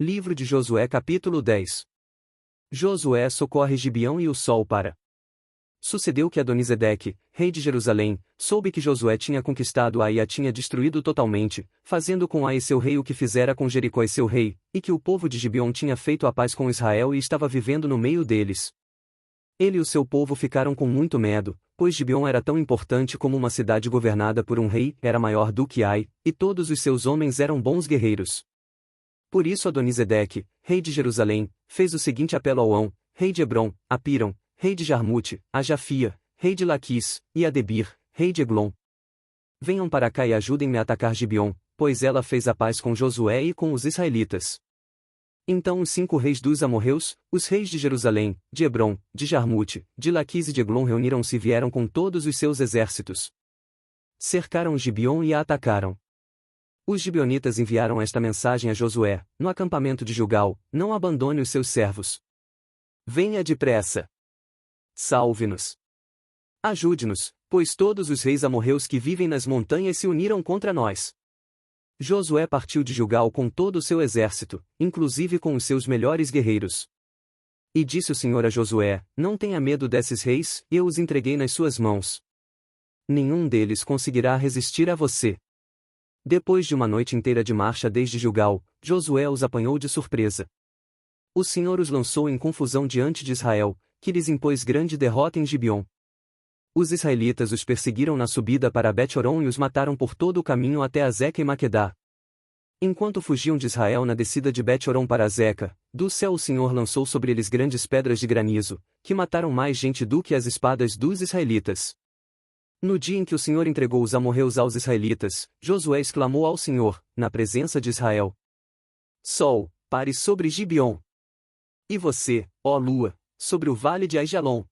Livro de Josué capítulo 10. Josué socorre Gibeão e o sol para. Sucedeu que Adonisedeque, rei de Jerusalém, soube que Josué tinha conquistado Ai e a tinha destruído totalmente, fazendo com Ai seu rei o que fizera com Jericó e seu rei, e que o povo de Gibeão tinha feito a paz com Israel e estava vivendo no meio deles. Ele e o seu povo ficaram com muito medo, pois Gibeão era tão importante como uma cidade governada por um rei, era maior do que Ai, e todos os seus homens eram bons guerreiros. Por isso Adonisedeque, rei de Jerusalém, fez o seguinte apelo a On, rei de Hebrom, a Piram, rei de Jarmute, a Jafia, rei de Laquis, e a Debir, rei de Eglon. Venham para cá e ajudem-me a atacar Gibeon, pois ela fez a paz com Josué e com os israelitas. Então os 5 reis dos amorreus, os reis de Jerusalém, de Hebrom, de Jarmute, de Laquis e de Eglon reuniram-se e vieram com todos os seus exércitos. Cercaram Gibeon e a atacaram. Os gibeonitas enviaram esta mensagem a Josué, no acampamento de Gilgal: não abandone os seus servos. Venha depressa. Salve-nos. Ajude-nos, pois todos os reis amorreus que vivem nas montanhas se uniram contra nós. Josué partiu de Gilgal com todo o seu exército, inclusive com os seus melhores guerreiros. E disse o Senhor a Josué: não tenha medo desses reis, eu os entreguei nas suas mãos. Nenhum deles conseguirá resistir a você. Depois de uma noite inteira de marcha desde Gilgal, Josué os apanhou de surpresa. O Senhor os lançou em confusão diante de Israel, que lhes impôs grande derrota em Gibeon. Os israelitas os perseguiram na subida para Bet-horon e os mataram por todo o caminho até Azeca e Maquedá. Enquanto fugiam de Israel na descida de Bet-horon para Azeca, do céu o Senhor lançou sobre eles grandes pedras de granizo, que mataram mais gente do que as espadas dos israelitas. No dia em que o Senhor entregou os amorreus aos israelitas, Josué exclamou ao Senhor, na presença de Israel: Sol, pare sobre Gibeon. E você, ó lua, sobre o vale de Aijalon.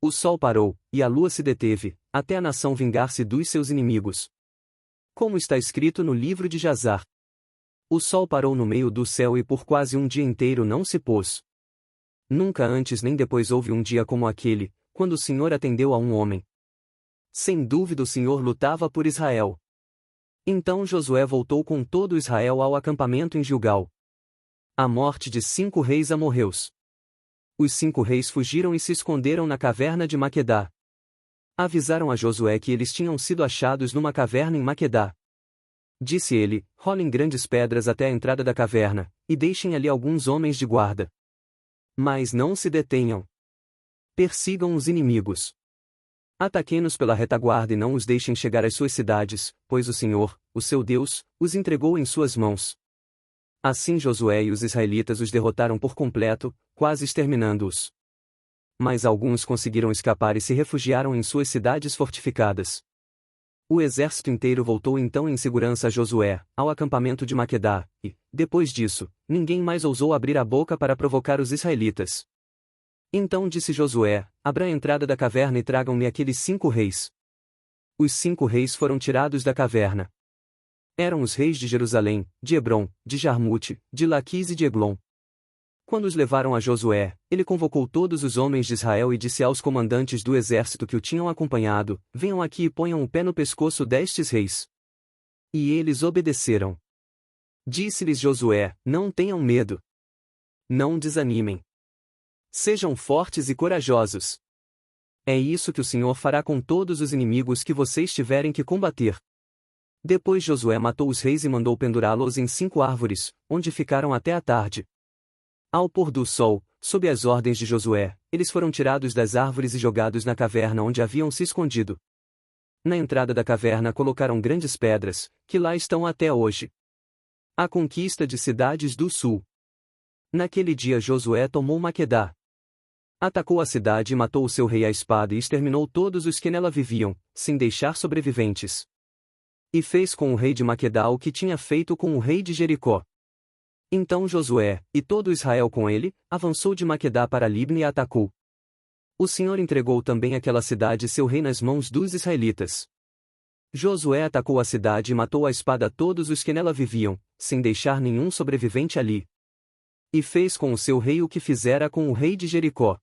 O sol parou, e a lua se deteve, até a nação vingar-se dos seus inimigos. Como está escrito no livro de Jazar. O sol parou no meio do céu e por quase um dia inteiro não se pôs. Nunca antes nem depois houve um dia como aquele, quando o Senhor atendeu a um homem. Sem dúvida o Senhor lutava por Israel. Então Josué voltou com todo Israel ao acampamento em Gilgal. A morte de 5 reis amorreus. Os 5 reis fugiram e se esconderam na caverna de Maquedá. Avisaram a Josué que eles tinham sido achados numa caverna em Maquedá. Disse ele: rolem grandes pedras até a entrada da caverna, e deixem ali alguns homens de guarda. Mas não se detenham. Persigam os inimigos. Ataquem-nos pela retaguarda e não os deixem chegar às suas cidades, pois o Senhor, o seu Deus, os entregou em suas mãos. Assim Josué e os israelitas os derrotaram por completo, quase exterminando-os. Mas alguns conseguiram escapar e se refugiaram em suas cidades fortificadas. O exército inteiro voltou então em segurança a Josué, ao acampamento de Maquedá, e, depois disso, ninguém mais ousou abrir a boca para provocar os israelitas. Então disse Josué: abra a entrada da caverna e tragam-me aqueles 5 reis. Os 5 reis foram tirados da caverna. Eram os reis de Jerusalém, de Hebrom, de Jarmute, de Laquis e de Eglon. Quando os levaram a Josué, ele convocou todos os homens de Israel e disse aos comandantes do exército que o tinham acompanhado: venham aqui e ponham o pé no pescoço destes reis. E eles obedeceram. Disse-lhes Josué: não tenham medo. Não desanimem. Sejam fortes e corajosos. É isso que o Senhor fará com todos os inimigos que vocês tiverem que combater. Depois Josué matou os reis e mandou pendurá-los em 5 árvores, onde ficaram até a tarde. Ao pôr do sol, sob as ordens de Josué, eles foram tirados das árvores e jogados na caverna onde haviam se escondido. Na entrada da caverna colocaram grandes pedras, que lá estão até hoje. A conquista de cidades do sul. Naquele dia Josué tomou Maquedá. Atacou a cidade e matou o seu rei à espada e exterminou todos os que nela viviam, sem deixar sobreviventes. E fez com o rei de Maquedá o que tinha feito com o rei de Jericó. Então Josué, e todo Israel com ele, avançou de Maquedá para Libna e a atacou. O Senhor entregou também aquela cidade e seu rei nas mãos dos israelitas. Josué atacou a cidade e matou à espada todos os que nela viviam, sem deixar nenhum sobrevivente ali. E fez com o seu rei o que fizera com o rei de Jericó.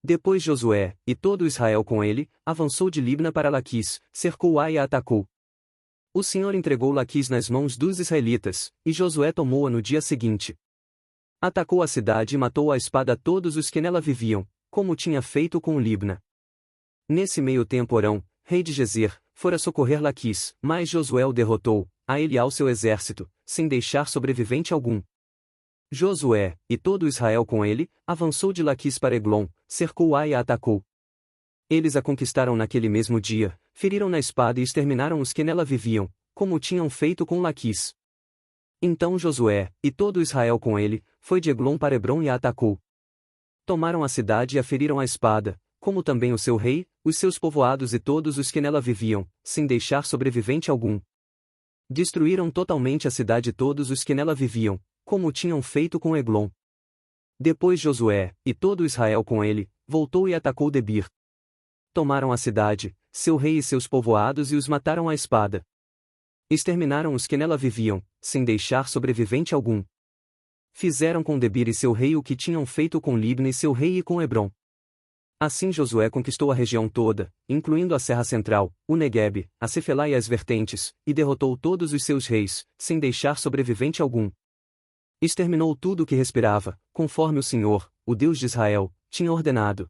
Depois Josué, e todo Israel com ele, avançou de Libna para Laquis, cercou Ai e a atacou. O Senhor entregou Laquis nas mãos dos israelitas, e Josué tomou-a no dia seguinte. Atacou a cidade e matou à espada todos os que nela viviam, como tinha feito com Libna. Nesse meio tempo Orão, rei de Gezer, fora socorrer Laquis, mas Josué o derrotou, a ele e ao seu exército, sem deixar sobrevivente algum. Josué, e todo Israel com ele, avançou de Laquis para Eglon, cercou-a e a atacou. Eles a conquistaram naquele mesmo dia, feriram na espada e exterminaram os que nela viviam, como tinham feito com Laquis. Então Josué, e todo Israel com ele, foi de Eglon para Hebrom e a atacou. Tomaram a cidade e a feriram à espada, como também o seu rei, os seus povoados e todos os que nela viviam, sem deixar sobrevivente algum. Destruíram totalmente a cidade e todos os que nela viviam, como tinham feito com Eglon. Depois Josué, e todo Israel com ele, voltou e atacou Debir. Tomaram a cidade, seu rei e seus povoados e os mataram à espada. Exterminaram os que nela viviam, sem deixar sobrevivente algum. Fizeram com Debir e seu rei o que tinham feito com Libna e seu rei e com Hebrom. Assim Josué conquistou a região toda, incluindo a Serra Central, o Neguebe, a Cefelá e as vertentes, e derrotou todos os seus reis, sem deixar sobrevivente algum. Exterminou tudo o que respirava, conforme o Senhor, o Deus de Israel, tinha ordenado.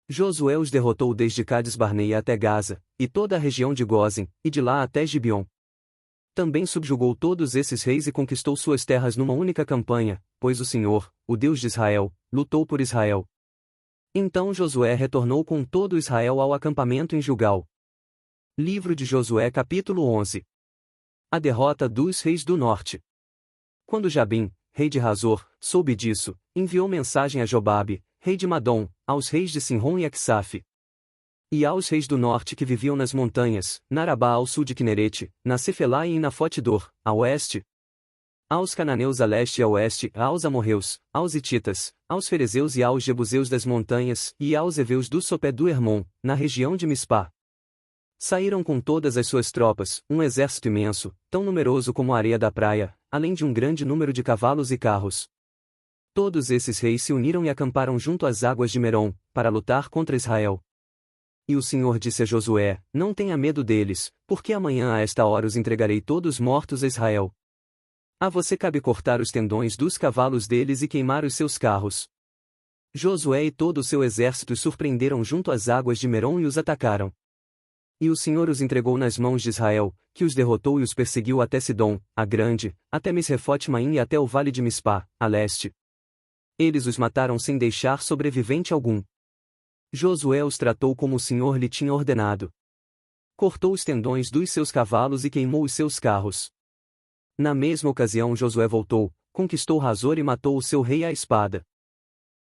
Josué os derrotou desde Cades-Barneia até Gaza, e toda a região de Gósen, e de lá até Gibeon. Também subjugou todos esses reis e conquistou suas terras numa única campanha, pois o Senhor, o Deus de Israel, lutou por Israel. Então Josué retornou com todo Israel ao acampamento em Gilgal. Livro de Josué capítulo 11. A derrota dos reis do norte. Quando Jabim, rei de Hazor, soube disso, enviou mensagem a Jobabe, rei de Madom, aos reis de Sinrom e Aksaf, e aos reis do norte que viviam nas montanhas, na Arabá ao sul de Quinerete, na Cefelá e em Nafote-Dor, a oeste, aos cananeus a leste e a oeste, aos amorreus, aos hititas, aos ferezeus e aos jebuseus das montanhas, e aos heveus do sopé do Hermon, na região de Mispá. Saíram com todas as suas tropas, um exército imenso, tão numeroso como a areia da praia, além de um grande número de cavalos e carros. Todos esses reis se uniram e acamparam junto às águas de Merom, para lutar contra Israel. E o Senhor disse a Josué: Não tenha medo deles, porque amanhã a esta hora os entregarei todos mortos a Israel. A você cabe cortar os tendões dos cavalos deles e queimar os seus carros. Josué e todo o seu exército os surpreenderam junto às águas de Merom e os atacaram. E o Senhor os entregou nas mãos de Israel, que os derrotou e os perseguiu até Sidom, a grande, até Misrefote-Maim e até o vale de Mispá, a leste. Eles os mataram sem deixar sobrevivente algum. Josué os tratou como o Senhor lhe tinha ordenado. Cortou os tendões dos seus cavalos e queimou os seus carros. Na mesma ocasião Josué voltou, conquistou Hazor e matou o seu rei à espada.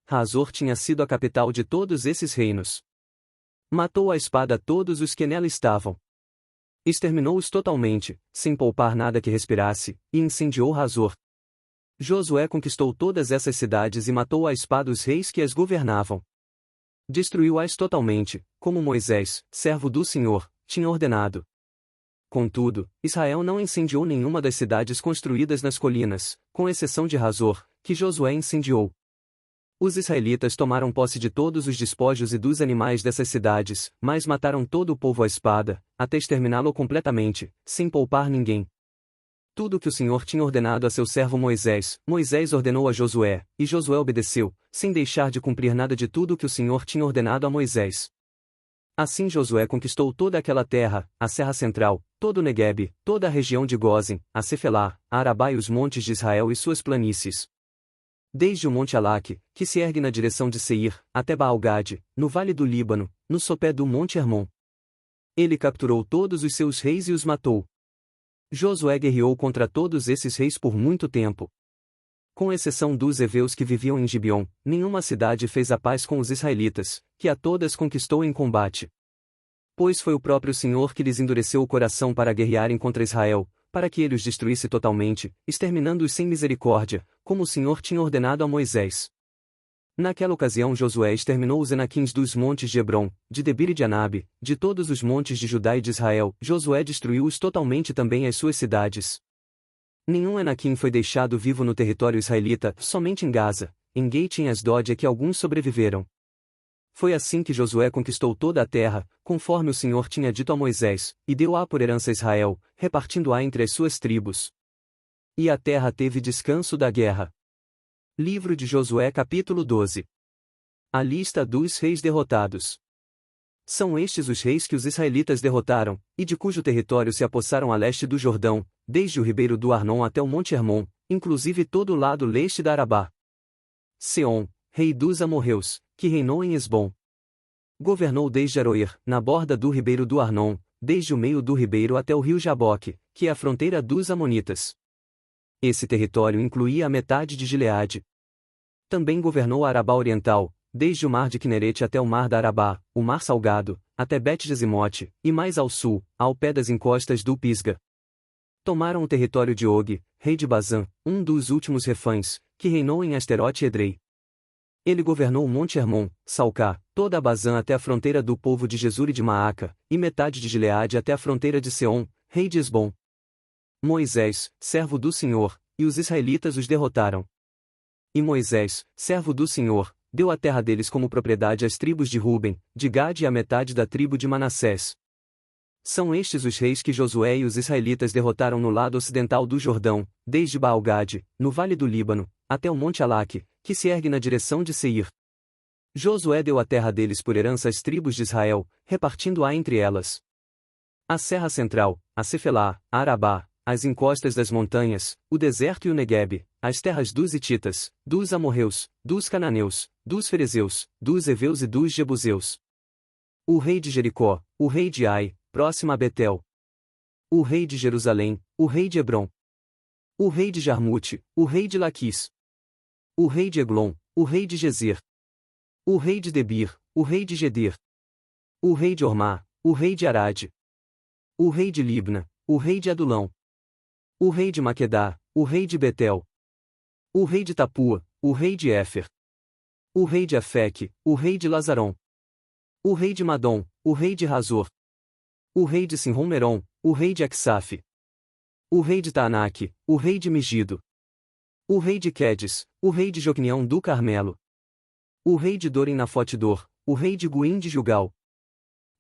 Hazor tinha sido a capital de todos esses reinos. Matou à espada todos os que nela estavam. Exterminou-os totalmente, sem poupar nada que respirasse, e incendiou Hazor. Josué conquistou todas essas cidades e matou à espada os reis que as governavam. Destruiu-as totalmente, como Moisés, servo do Senhor, tinha ordenado. Contudo, Israel não incendiou nenhuma das cidades construídas nas colinas, com exceção de Hazor, que Josué incendiou. Os israelitas tomaram posse de todos os despojos e dos animais dessas cidades, mas mataram todo o povo à espada, até exterminá-lo completamente, sem poupar ninguém. Tudo o que o Senhor tinha ordenado a seu servo Moisés, Moisés ordenou a Josué, e Josué obedeceu, sem deixar de cumprir nada de tudo o que o Senhor tinha ordenado a Moisés. Assim Josué conquistou toda aquela terra, a Serra Central, todo o Neguebe, toda a região de Gósen, a Cefelá, a Arabá e os montes de Israel e suas planícies. Desde o monte Alaque, que se ergue na direção de Seir, até Baal-Gade, no vale do Líbano, no sopé do monte Hermon. Ele capturou todos os seus reis e os matou. Josué guerreou contra todos esses reis por muito tempo. Com exceção dos heveus que viviam em Gibeon, nenhuma cidade fez a paz com os israelitas, que a todas conquistou em combate. Pois foi o próprio Senhor que lhes endureceu o coração para guerrearem contra Israel, para que ele os destruísse totalmente, exterminando-os sem misericórdia, como o Senhor tinha ordenado a Moisés. Naquela ocasião Josué exterminou os Enaquins dos montes de Hebrom, de Debir e de Anabe, de todos os montes de Judá e de Israel. Josué destruiu-os totalmente também as suas cidades. Nenhum Enaquim foi deixado vivo no território israelita, somente em Gaza, em Gate e em Asdod é que alguns sobreviveram. Foi assim que Josué conquistou toda a terra, conforme o Senhor tinha dito a Moisés, e deu-a por herança a Israel, repartindo-a entre as suas tribos. E a terra teve descanso da guerra. Livro de Josué capítulo 12. A lista dos reis derrotados. São estes os reis que os israelitas derrotaram, e de cujo território se apossaram a leste do Jordão, desde o ribeiro do Arnon até o monte Hermon, inclusive todo o lado leste da Arabá. Seom, rei dos amorreus, que reinou em Esbom. Governou desde Aroer, na borda do ribeiro do Arnon, desde o meio do ribeiro até o rio Jaboque, que é a fronteira dos amonitas. Esse território incluía a metade de Gileade. Também governou a Arabá Oriental, desde o mar de Quinerete até o mar da Arabá, o mar Salgado, até Bet-Jesimote, e mais ao sul, ao pé das encostas do Pisga. Tomaram o território de Og, rei de Bazã, um dos últimos refães, que reinou em Asterote e Edrei. Ele governou o monte Hermon, Salcá, toda a Bazã até a fronteira do povo de Jesur e de Maaca, e metade de Gileade até a fronteira de Seom, rei de Esbom. Moisés, servo do Senhor, e os israelitas os derrotaram. E Moisés, servo do Senhor, deu a terra deles como propriedade às tribos de Ruben, de Gade e a metade da tribo de Manassés. São estes os reis que Josué e os israelitas derrotaram no lado ocidental do Jordão, desde Baal-Gade, no vale do Líbano, até o monte Alaque, que se ergue na direção de Seir. Josué deu a terra deles por herança às tribos de Israel, repartindo-a entre elas. A Serra Central, a Cefelá, a Arabá, as encostas das montanhas, o deserto e o Neguebe, as terras dos Hititas, dos amorreus, dos cananeus, dos ferezeus, dos heveus e dos jebuseus. O rei de Jericó, o rei de Ai, próximo a Betel. O rei de Jerusalém, o rei de Hebrom. O rei de Jarmute, o rei de Laquis. O rei de Eglon, o rei de Gezer. O rei de Debir, o rei de Geder. O rei de Ormá, o rei de Arade. O rei de Libna, o rei de Adulão. O rei de Maquedá, o rei de Betel. O rei de Tapua, o rei de Éfer. O rei de Afeque, o rei de Lazarom. O rei de Madom, o rei de Razor. O rei de Sinrom-Merom, o rei de Aksaf. O rei de Taanaque, o rei de Megido. O rei de Quedes, o rei de Jocneão do Carmelo. O rei de Dorim-Nafote-Dor, o rei de Guim de Gilgal.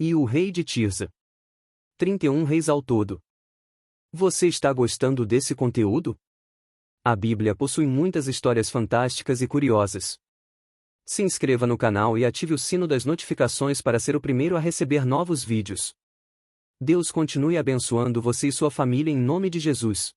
E o rei de Tirza. 31 reis ao todo. Você está gostando desse conteúdo? A Bíblia possui muitas histórias fantásticas e curiosas. Se inscreva no canal e ative o sino das notificações para ser o primeiro a receber novos vídeos. Deus continue abençoando você e sua família em nome de Jesus.